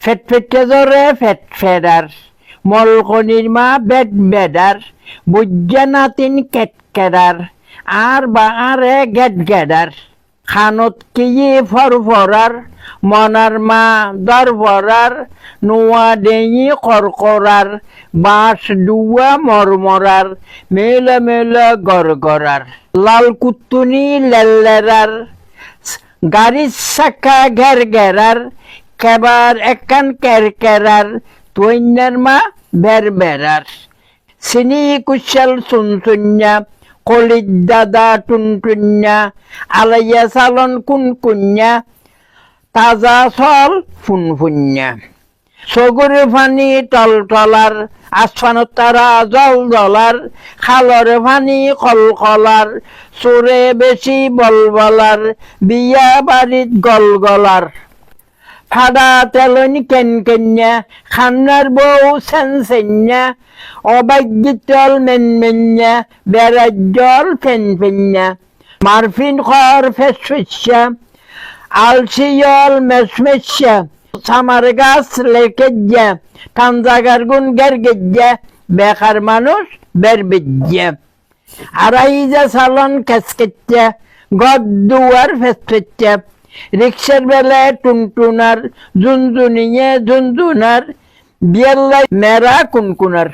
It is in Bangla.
ফেটফেটে জরে ফেট ফেডার মলকনির মা বেড বেডার বুজ্জা নাতিন কেট কেডার আর বা আরে গেট গেডার খানত কি ফরফরার মনার মা দর ভরার নোয়া ডেঙি করকরার বাঁশ ডুয়া মরমরার মেলা মেলা গড়গড়ার লাল কুতুনি লেল্লেরার গাড়ির চাকা ঘের ঘেরার কেবার একান কের কেরার তৈন্যার মা বের বেড়ার চিনি কুশাল চুনচুন্যা কলির দাদা টুনটুন্যা আলাইয়া চালন কুনকুন্যা তাজা চল ফুনফুন্যা চগুরে পানি টলটলার আসফানত তারা জল জলার খালরে পানি কলকলার চোরে বেশি বলবলার বিয়া বাড়িত গলগলার ফাডা তেলনি কেনকেন্যা খান্নার বউ সেনসেন্যা অবাগ্যিতল মেনমেন্যা বেড়ার জল ফেনফেন্যা মারফিন খর ফেসফেসা আলসিয়ল মেসমেসা সামার গাছ লেকেজ্যা কাঞ্জাগার গুন গেরগেজ্যা বেকার মানুষ বের বেজ্যা আড়াইজা সালন খেসকেচ্যা গদ দুয়ার ফেসফেচ্যা রিক্সার বেলায় টুনটুনার ঝুনঝুনিয়ে ঝুনঝুনার বিয়ের লাই মেরা কুনকুনার।